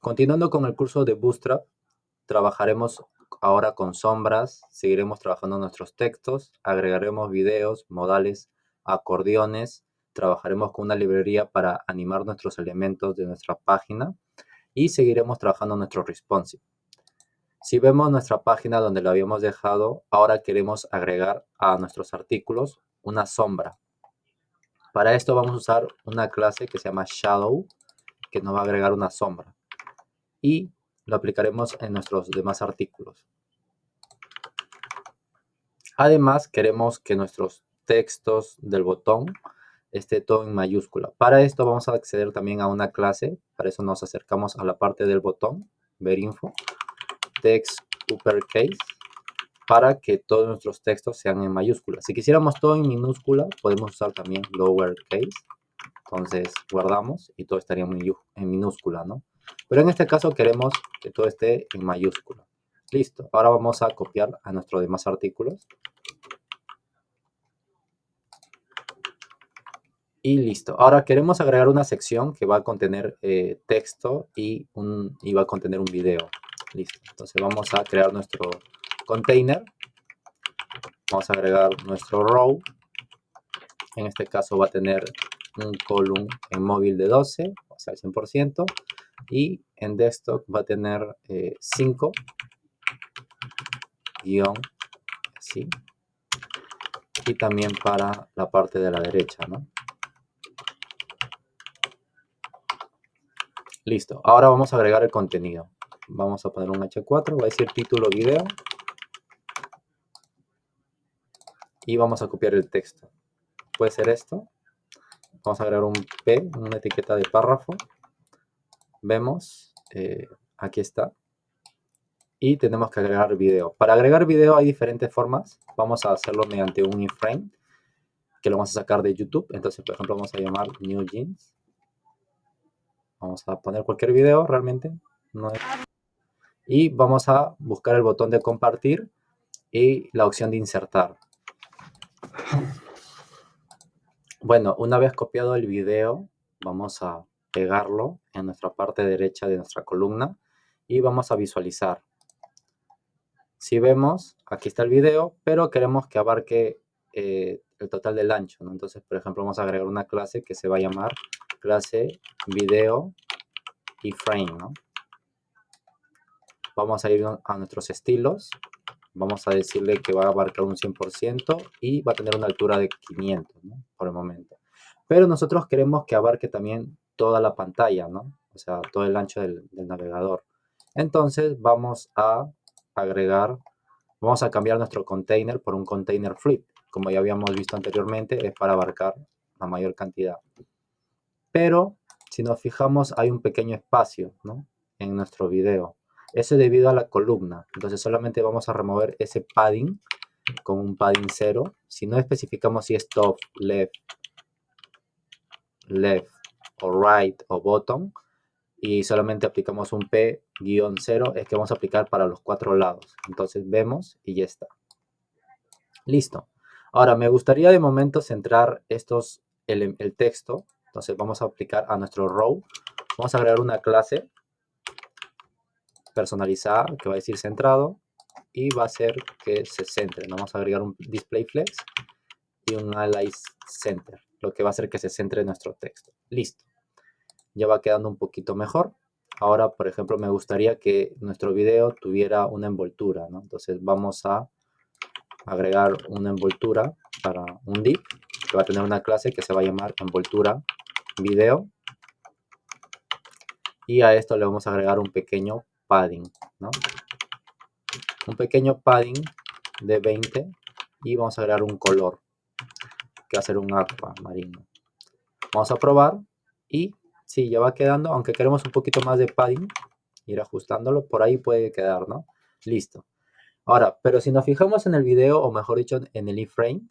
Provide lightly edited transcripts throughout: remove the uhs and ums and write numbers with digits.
Continuando con el curso de Bootstrap, trabajaremos ahora con sombras, seguiremos trabajando nuestros textos, agregaremos videos, modales, acordeones, trabajaremos con una librería para animar nuestros elementos de nuestra página y seguiremos trabajando nuestro responsive. Si vemos nuestra página donde lo habíamos dejado, ahora queremos agregar a nuestros artículos una sombra. Para esto vamos a usar una clase que se llama Shadow, que nos va a agregar una sombra. Y lo aplicaremos en nuestros demás artículos. Además, queremos que nuestros textos del botón esté todo en mayúscula. Para esto vamos a acceder también a una clase. Para eso nos acercamos a la parte del botón, ver info, text uppercase, para que todos nuestros textos sean en mayúscula. Si quisiéramos todo en minúscula, podemos usar también lowercase. Entonces guardamos y todo estaría en minúscula, ¿no? Pero en este caso queremos que todo esté en mayúscula. Listo. Ahora vamos a copiar a nuestros demás artículos. Y listo. Ahora queremos agregar una sección que va a contener texto y va a contener un video. Listo. Entonces vamos a crear nuestro container. Vamos a agregar nuestro row. En este caso va a tener un column en móvil de 12, o sea, el 100%. Y en desktop va a tener 5 guión así. Y también para la parte de la derecha, ¿no? Listo. Ahora vamos a agregar el contenido. Vamos a poner un H4, va a decir título video. Y vamos a copiar el texto. Puede ser esto. Vamos a agregar un P, una etiqueta de párrafo. Vemos, aquí está. Y tenemos que agregar video. Para agregar video hay diferentes formas. Vamos a hacerlo mediante un iframe, que lo vamos a sacar de YouTube. Entonces, por ejemplo, vamos a llamar New Jeans. Vamos a poner cualquier video, realmente. Y vamos a buscar el botón de compartir y la opción de insertar. Bueno, una vez copiado el video, vamos a pegarlo en nuestra parte derecha de nuestra columna y vamos a visualizar. Si vemos, aquí está el video, pero queremos que abarque el total del ancho, ¿no? Entonces, por ejemplo, vamos a agregar una clase que se va a llamar clase video iframe, ¿no? Vamos a ir a nuestros estilos. Vamos a decirle que va a abarcar un 100% y va a tener una altura de 500, ¿no? Por el momento. Pero nosotros queremos que abarque también toda la pantalla, ¿no? O sea, todo el ancho del navegador. Entonces vamos a agregar, vamos a cambiar nuestro container por un container flip. Como ya habíamos visto anteriormente, es para abarcar la mayor cantidad. Pero si nos fijamos, hay un pequeño espacio, ¿no? En nuestro video. Eso es debido a la columna. Entonces solamente vamos a remover ese padding con un padding 0. Si no especificamos si es top, left o right o bottom, y solamente aplicamos un P-0, es que vamos a aplicar para los 4 lados. Entonces vemos y ya está. Listo. Ahora me gustaría de momento centrar el texto. Entonces vamos a aplicar a nuestro row. Vamos a agregar una clase personalizada que va a decir centrado y va a hacer que se centre. Vamos a agregar un display flex y un alias center, lo que va a hacer que se centre nuestro texto. Listo. Ya va quedando un poquito mejor. Ahora, por ejemplo, me gustaría que nuestro video tuviera una envoltura, ¿no? Entonces vamos a agregar una envoltura para un div que va a tener una clase que se va a llamar envoltura video. Y a esto le vamos a agregar un pequeño padding, ¿no? Un pequeño padding de 20 y vamos a agregar un color que va a ser un aqua marino. Vamos a probar y sí, ya va quedando, aunque queremos un poquito más de padding, ir ajustándolo, por ahí puede quedar, ¿no? Listo. Ahora, pero si nos fijamos en el video, o mejor dicho, en el iframe,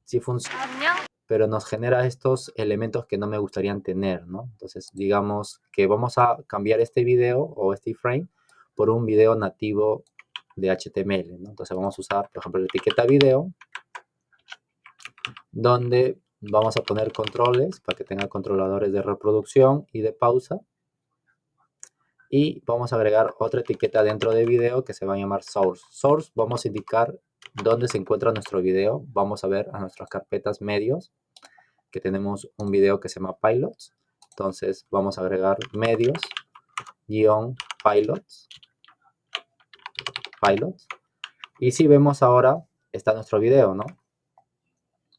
sí funciona, pero nos genera estos elementos que no me gustarían tener, ¿no? Entonces, digamos que vamos a cambiar este video o este iframe por un video nativo de HTML, ¿no? Entonces vamos a usar, por ejemplo, la etiqueta video, donde vamos a poner controles para que tenga controladores de reproducción y de pausa. Y vamos a agregar otra etiqueta dentro de video que se va a llamar source. Source, vamos a indicar dónde se encuentra nuestro video. Vamos a ver a nuestras carpetas medios, que tenemos un video que se llama pilots. Entonces vamos a agregar medios, pilots. Y si vemos ahora, está nuestro video, ¿no?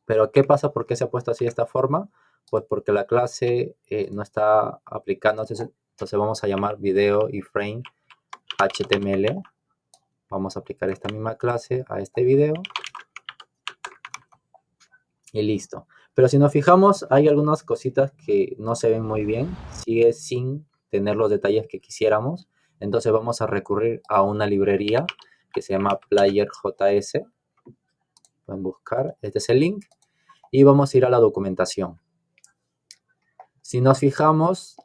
Pero ¿qué pasa? ¿Por qué se ha puesto así de esta forma? Pues porque la clase no está aplicando. Entonces vamos a llamar video y frame HTML. Vamos a aplicar esta misma clase a este video. Y listo. Pero si nos fijamos, hay algunas cositas que no se ven muy bien. Sigue sin tener los detalles que quisiéramos. Entonces vamos a recurrir a una librería que se llama Player.js. Pueden buscar. Este es el link. Y vamos a ir a la documentación. Si nos fijamos,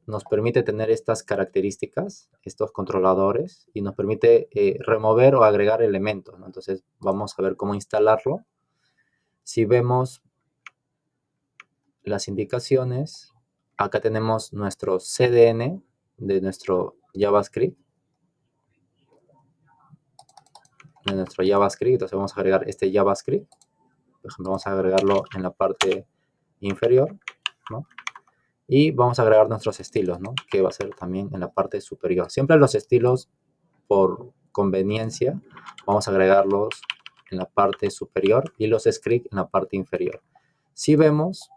nos permite tener estas características, estos controladores, y nos permite remover o agregar elementos, ¿no? Entonces vamos a ver cómo instalarlo. Si vemos las indicaciones, acá tenemos nuestro CDN de nuestro JavaScript. Entonces vamos a agregar este JavaScript. Por ejemplo, vamos a agregarlo en la parte inferior, ¿no? Y vamos a agregar nuestros estilos, ¿no? Que va a ser también en la parte superior. Siempre los estilos, por conveniencia, vamos a agregarlos en la parte superior y los scripts en la parte inferior. Si vemos,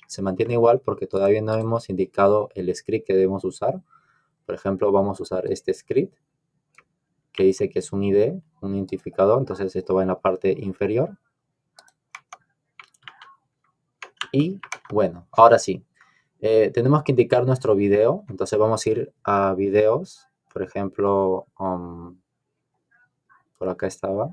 se mantiene igual porque todavía no hemos indicado el script que debemos usar. Por ejemplo, vamos a usar este script que dice que es un ID, un identificador. Entonces esto va en la parte inferior. Y bueno, ahora sí. Tenemos que indicar nuestro video. Entonces vamos a ir a videos. Por ejemplo, por acá estaba.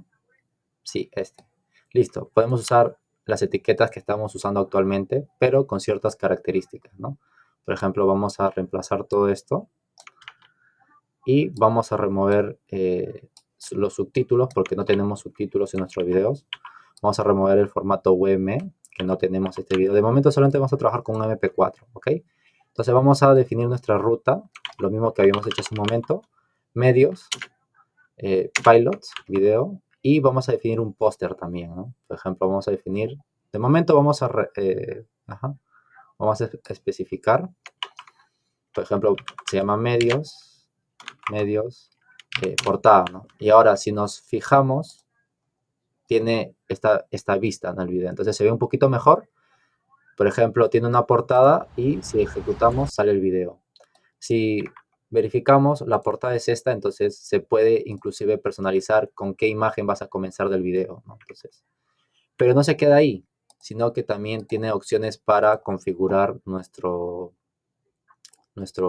Sí, este. Listo. Podemos usar las etiquetas que estamos usando actualmente, pero con ciertas características, ¿no? Por ejemplo, vamos a reemplazar todo esto. Y vamos a remover los subtítulos, porque no tenemos subtítulos en nuestros videos. Vamos a remover el formato UM, que no tenemos este video. De momento solamente vamos a trabajar con un MP4, ¿ok? Entonces vamos a definir nuestra ruta, lo mismo que habíamos hecho hace un momento. Medios, pilots, video, y vamos a definir un póster también, ¿no? Por ejemplo, vamos a definir, de momento vamos a, vamos a especificar, por ejemplo, se llama medios, portada, ¿no? Y ahora, si nos fijamos, tiene esta vista en el video. Entonces se ve un poquito mejor. Por ejemplo, tiene una portada y si ejecutamos sale el video. Si verificamos, la portada es esta, entonces se puede inclusive personalizar con qué imagen vas a comenzar del video, ¿no? Entonces, pero no se queda ahí, sino que también tiene opciones para configurar nuestro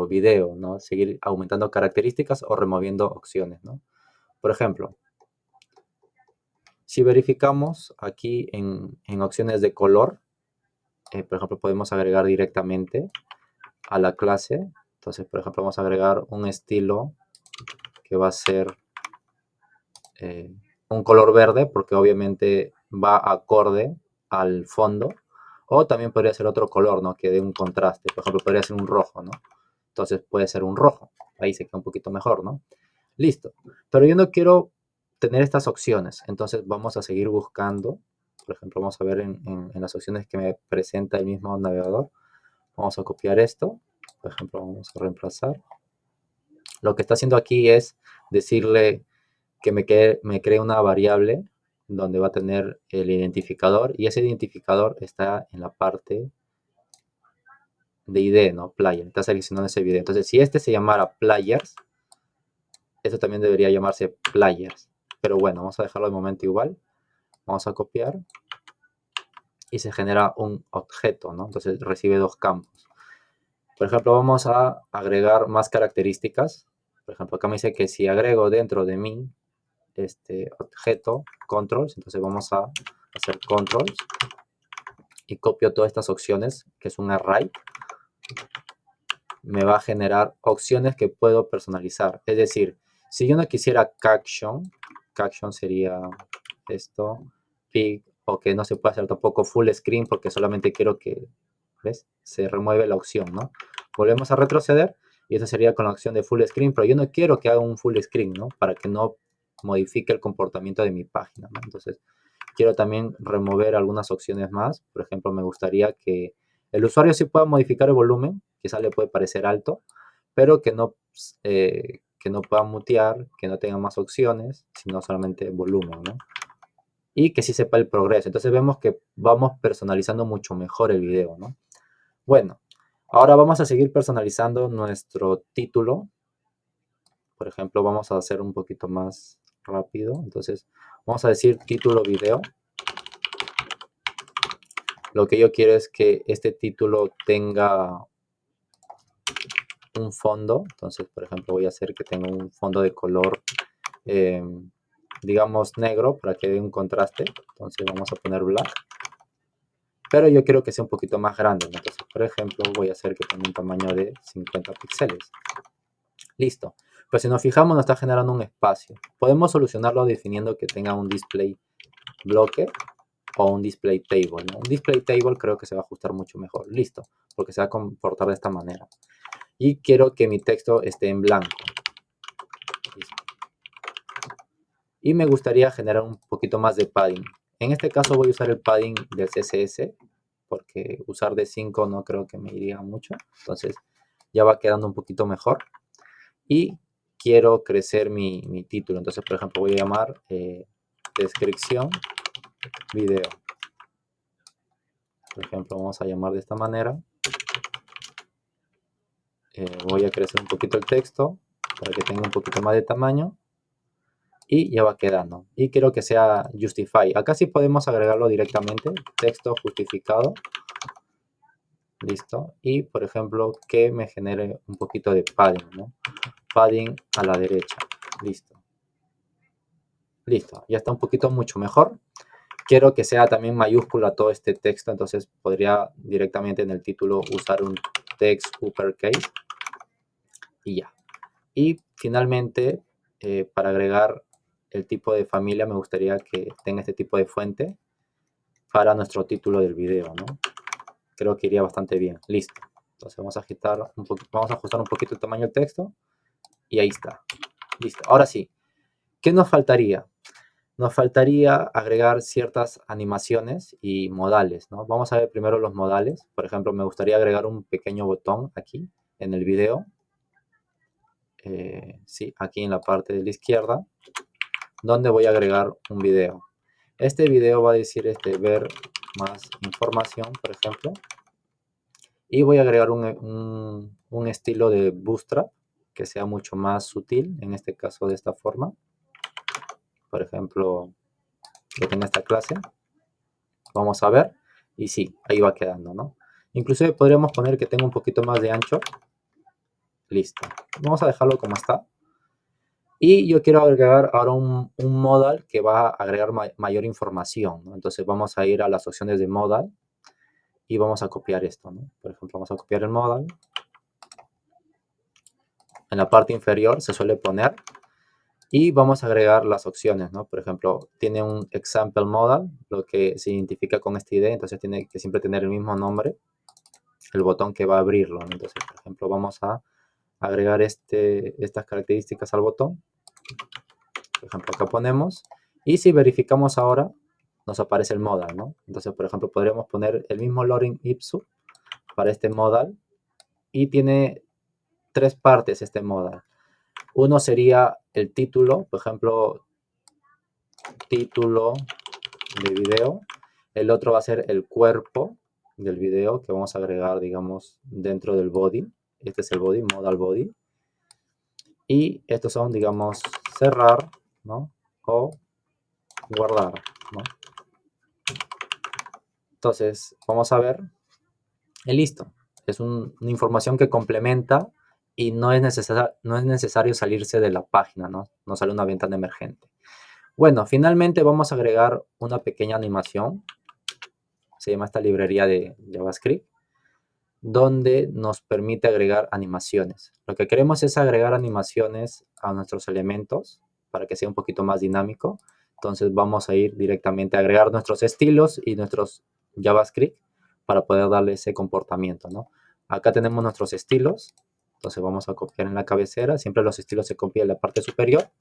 video, ¿no? Seguir aumentando características o removiendo opciones, ¿no? Por ejemplo, si verificamos aquí en opciones de color, por ejemplo, podemos agregar directamente a la clase. Entonces, por ejemplo, vamos a agregar un estilo que va a ser un color verde, porque obviamente va acorde al fondo. O también podría ser otro color, ¿no? Que dé un contraste. Por ejemplo, podría ser un rojo, ¿no? Entonces puede ser un rojo. Ahí se queda un poquito mejor, ¿no? Listo. Pero yo no quiero tener estas opciones. Entonces vamos a seguir buscando. Por ejemplo, vamos a ver en las opciones que me presenta el mismo navegador. Vamos a copiar esto. Por ejemplo, vamos a reemplazar. Lo que está haciendo aquí es decirle que me cree una variable donde va a tener el identificador. Y ese identificador está en la parte de ID, ¿no? Player. Está seleccionando ese video. Entonces, si este se llamara Players, esto también debería llamarse Players. Pero bueno, vamos a dejarlo de momento igual. Vamos a copiar. Y se genera un objeto, ¿no? Entonces recibe dos campos. Por ejemplo, vamos a agregar más características. Por ejemplo, acá me dice que si agrego dentro de mi objeto controls, entonces vamos a hacer controls y copio todas estas opciones, que es un array. Me va a generar opciones que puedo personalizar. Es decir, si yo no quisiera caption sería esto, pig, o que no se puede hacer tampoco full screen porque solamente quiero que, ¿ves? Se remueve la opción, ¿no? Volvemos a retroceder Y eso sería con la opción de full screen, pero yo no quiero que haga un full screen, ¿no? Para que no modifique el comportamiento de mi página, ¿no? Entonces, quiero también remover algunas opciones más. Por ejemplo, me gustaría que el usuario sí pueda modificar el volumen, quizá le puede parecer alto, pero que no pueda mutear, que no tenga más opciones, sino solamente volumen, ¿no? Y que sí sepa el progreso. Entonces vemos que vamos personalizando mucho mejor el video, ¿no? Bueno, ahora vamos a seguir personalizando nuestro título. Por ejemplo, vamos a hacer un poquito más rápido. Entonces, vamos a decir título video. Lo que yo quiero es que este título tenga un fondo. Entonces, por ejemplo, voy a hacer que tenga un fondo de color, digamos, negro para que dé un contraste. Entonces, vamos a poner black. Pero yo quiero que sea un poquito más grande. Entonces, por ejemplo, voy a hacer que tenga un tamaño de 50 píxeles. Listo. Pero si nos fijamos, nos está generando un espacio. Podemos solucionarlo definiendo que tenga un display bloque o un display table, ¿no? Un display table creo que se va a ajustar mucho mejor. Listo. Porque se va a comportar de esta manera. Y quiero que mi texto esté en blanco. Listo. Y me gustaría generar un poquito más de padding. En este caso voy a usar el padding del CSS, porque usar de 5 no creo que me iría mucho. Entonces ya va quedando un poquito mejor. Y quiero crecer mi título. Entonces, por ejemplo, voy a llamar descripción video. Por ejemplo, vamos a llamar de esta manera. Voy a crecer un poquito el texto para que tenga un poquito más de tamaño. Y ya va quedando. Y quiero que sea justify. Acá sí podemos agregarlo directamente. Texto justificado. Listo. Y, por ejemplo, que me genere un poquito de padding, ¿no? Padding a la derecha. Listo. Listo. Ya está un poquito mucho mejor. Quiero que sea también mayúscula todo este texto. Entonces podría directamente en el título usar un text uppercase. Y ya. Y finalmente, para agregar el tipo de familia, me gustaría que tenga este tipo de fuente para nuestro título del video, ¿no? Creo que iría bastante bien. Listo. Entonces vamos a ajustar un poquito el tamaño del texto. Y ahí está. Listo. Ahora sí. ¿Qué nos faltaría? Nos faltaría agregar ciertas animaciones y modales, ¿no? Vamos a ver primero los modales. Por ejemplo, me gustaría agregar un pequeño botón aquí en el video. Sí, aquí en la parte de la izquierda, donde voy a agregar un video. Este video va a decir ver más información, por ejemplo. Y voy a agregar un estilo de bootstrap que sea mucho más sutil, en este caso de esta forma. Por ejemplo, que tenga esta clase. Vamos a ver. Y sí, ahí va quedando, ¿no? Inclusive podríamos poner que tenga un poquito más de ancho. Listo. Vamos a dejarlo como está. Y yo quiero agregar ahora un modal que va a agregar mayor información, ¿no? Entonces vamos a ir a las opciones de modal y vamos a copiar esto, ¿no? Por ejemplo, vamos a copiar el modal. En la parte inferior se suele poner y vamos a agregar las opciones, ¿no? Por ejemplo, tiene un example modal, lo que se identifica con esta idea, entonces tiene que siempre tener el mismo nombre, el botón que va a abrirlo, ¿no? Entonces, por ejemplo, vamos a agregar estas características al botón. Por ejemplo, acá ponemos, y si verificamos ahora, nos aparece el modal, ¿no? Entonces, por ejemplo, podríamos poner el mismo lorem ipsum para este modal, y tiene tres partes este modal. Uno sería el título, por ejemplo, título de video. El otro va a ser el cuerpo del video que vamos a agregar, digamos, dentro del body. Este es el body, modal body. Y estos son, digamos, cerrar, ¿no? O guardar, ¿no? Entonces, vamos a ver. Y listo. Es una información que complementa y no es necesario salirse de la página, ¿no? No sale una ventana emergente. Bueno, finalmente vamos a agregar una pequeña animación. Se llama esta librería de JavaScript, donde nos permite agregar animaciones. Lo que queremos es agregar animaciones a nuestros elementos para que sea un poquito más dinámico. Entonces vamos a ir directamente a agregar nuestros estilos y nuestros JavaScript para poder darle ese comportamiento, ¿no? Acá tenemos nuestros estilos. Entonces vamos a copiar en la cabecera. Siempre los estilos se copian en la parte superior.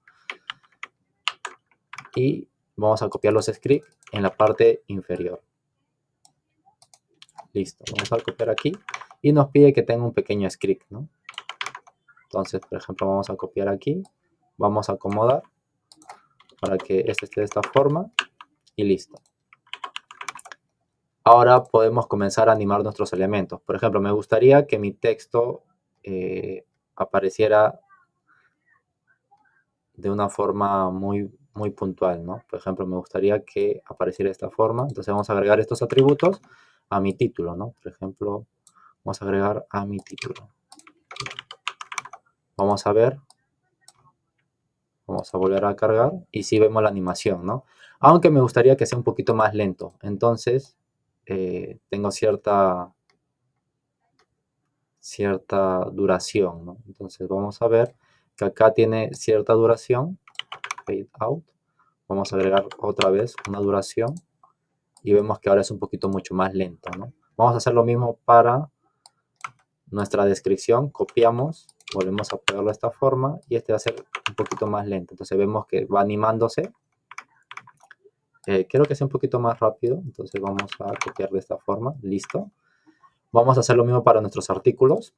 Y vamos a copiar los scripts en la parte inferior. Listo. Vamos a copiar aquí. Y nos pide que tenga un pequeño script, ¿no? Entonces, por ejemplo, vamos a copiar aquí. Vamos a acomodar para que este esté de esta forma. Y listo. Ahora podemos comenzar a animar nuestros elementos. Por ejemplo, me gustaría que mi texto apareciera de una forma muy puntual, ¿no? Por ejemplo, me gustaría que apareciera de esta forma. Entonces vamos a agregar estos atributos a mi título, ¿no? Por ejemplo, vamos a agregar a mi título. Vamos a ver. Vamos a volver a cargar. Y sí vemos la animación, ¿no? Aunque me gustaría que sea un poquito más lento. Entonces, tengo cierta duración, ¿no? Entonces vamos a ver que acá tiene cierta duración. Fade out. Vamos a agregar otra vez una duración. Y vemos que ahora es un poquito mucho más lento, ¿no? Vamos a hacer lo mismo para nuestra descripción. Copiamos, volvemos a pegarlo de esta forma y este va a ser un poquito más lento. Entonces vemos que va animándose. Quiero que sea un poquito más rápido, entonces vamos a copiar de esta forma. Listo. Vamos a hacer lo mismo para nuestros artículos.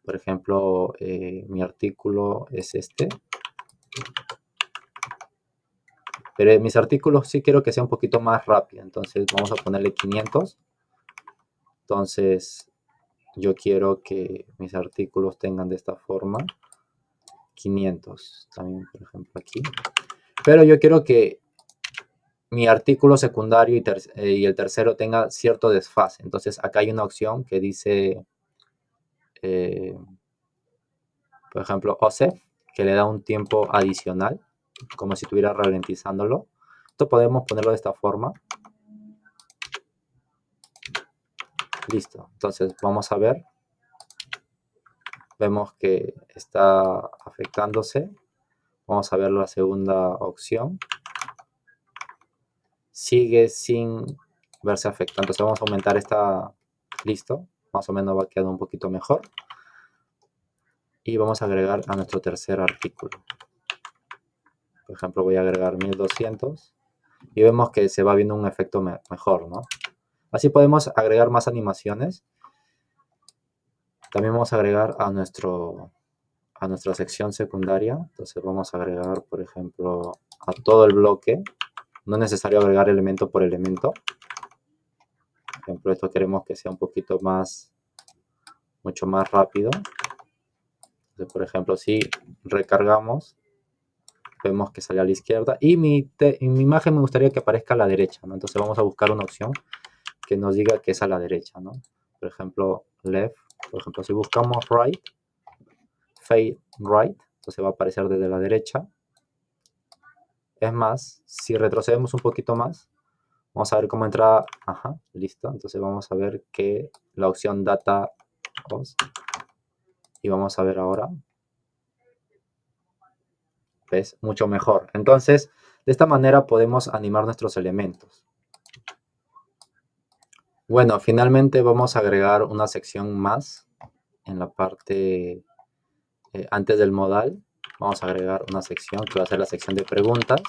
Por ejemplo, mi artículo es este. Pero mis artículos sí quiero que sea un poquito más rápido. Entonces vamos a ponerle 500. Entonces yo quiero que mis artículos tengan de esta forma 500. También, por ejemplo, aquí. Pero yo quiero que mi artículo secundario y el tercero tenga cierto desfase. Entonces acá hay una opción que dice, por ejemplo, OSEF, que le da un tiempo adicional, como si estuviera ralentizándolo. Esto podemos ponerlo de esta forma. Listo. Entonces vamos a ver. Vemos que está afectándose. Vamos a ver la segunda opción. Sigue sin verse afectado. Entonces vamos a aumentar esta. Listo. Más o menos va quedando un poquito mejor. Y vamos a agregar a nuestro tercer artículo. Por ejemplo, voy a agregar 1200. Y vemos que se va viendo un efecto mejor, ¿no? Así podemos agregar más animaciones. También vamos a agregar a nuestra sección secundaria. Entonces vamos a agregar, por ejemplo, a todo el bloque. No es necesario agregar elemento por elemento. Por ejemplo, esto queremos que sea un poquito más, mucho más rápido. Entonces, por ejemplo, si recargamos, vemos que sale a la izquierda. Y en mi imagen me gustaría que aparezca a la derecha, ¿no? Entonces vamos a buscar una opción que nos diga que es a la derecha, ¿no? Por ejemplo, left. Por ejemplo, si buscamos right, fade right, entonces va a aparecer desde la derecha. Es más, si retrocedemos un poquito más, vamos a ver cómo entra. Ajá, listo. Entonces vamos a ver que la opción data os. Y vamos a ver ahora. ¿Ves? Mucho mejor. Entonces, de esta manera podemos animar nuestros elementos. Bueno, finalmente vamos a agregar una sección más en la parte antes del modal. Vamos a agregar una sección que va a ser la sección de preguntas,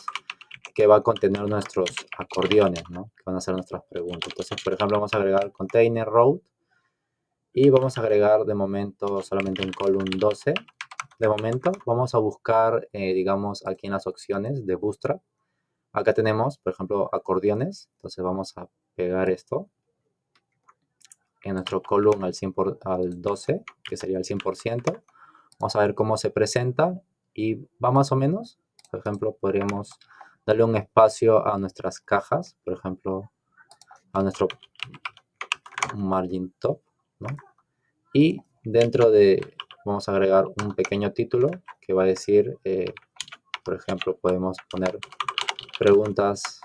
que va a contener nuestros acordeones, ¿no? Que van a ser nuestras preguntas. Entonces, por ejemplo, vamos a agregar container row y vamos a agregar de momento solamente un column 12. De momento, vamos a buscar, digamos, aquí en las opciones de Bootstrap. Acá tenemos, por ejemplo, acordeones. Entonces vamos a pegar esto en nuestro column al 12, que sería el 100%. Vamos a ver cómo se presenta y va más o menos. Por ejemplo, podríamos darle un espacio a nuestras cajas, por ejemplo, a nuestro margin top, ¿no? Y dentro vamos a agregar un pequeño título que va a decir, por ejemplo, podemos poner preguntas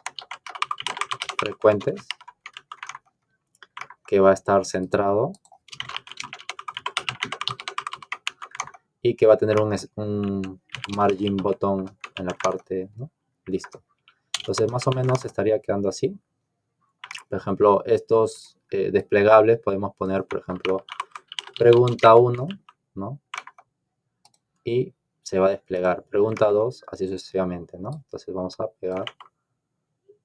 frecuentes, que va a estar centrado y que va a tener un margin botón en la parte, ¿no? Listo. Entonces más o menos estaría quedando así. Por ejemplo, estos desplegables podemos poner, por ejemplo, pregunta 1, ¿no? Y se va a desplegar pregunta 2, así sucesivamente, ¿no? Entonces vamos a pegar,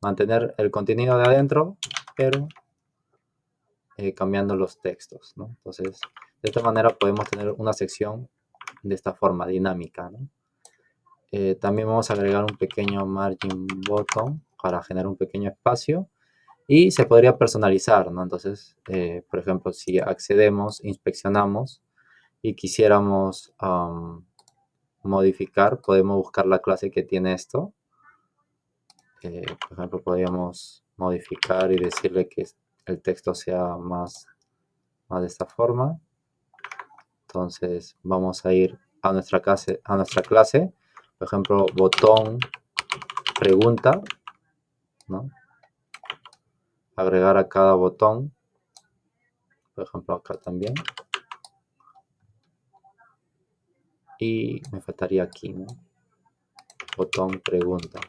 mantener el contenido de adentro, pero cambiando los textos, ¿no? Entonces, de esta manera podemos tener una sección de esta forma dinámica, ¿no? También vamos a agregar un pequeño margin button para generar un pequeño espacio y se podría personalizar, ¿no? Entonces, por ejemplo, si accedemos, inspeccionamos y quisiéramos modificar, podemos buscar la clase que tiene esto. Por ejemplo, podríamos modificar y decirle que el texto sea más de esta forma. Entonces vamos a ir a nuestra clase, por ejemplo, botón pregunta, ¿no? Agregar a cada botón, por ejemplo acá también. Y me faltaría aquí, ¿no? Botón pregunta.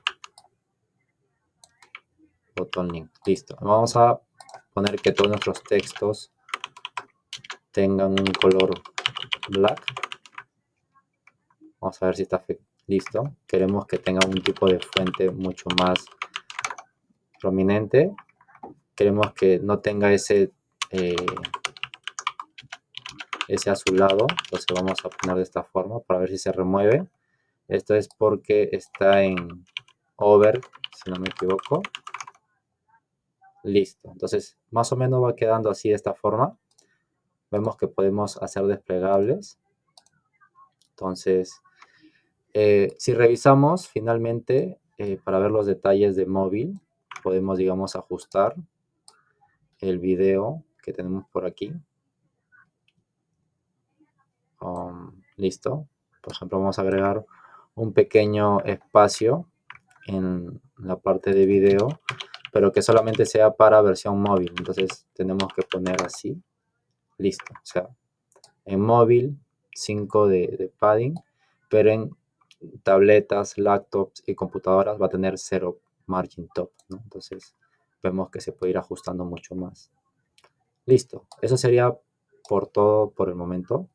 Botón link. Listo. Vamos a poner que todos nuestros textos tengan un color black. Vamos a ver si está listo. Queremos que tenga un tipo de fuente mucho más prominente. Queremos que no tenga ese azulado. Entonces vamos a poner de esta forma para ver si se remueve. Esto es porque está en over, si no me equivoco. Listo. Entonces más o menos va quedando así de esta forma. Vemos que podemos hacer desplegables. Entonces, si revisamos finalmente, para ver los detalles de móvil, podemos, digamos, ajustar el video que tenemos por aquí. Listo. Por ejemplo, vamos a agregar un pequeño espacio en la parte de video, pero que solamente sea para versión móvil. Entonces tenemos que poner así. Listo. O sea, en móvil 5 de padding, pero en tabletas, laptops y computadoras va a tener 0 margin top, ¿no? Entonces vemos que se puede ir ajustando mucho más. Listo. Eso sería por todo por el momento.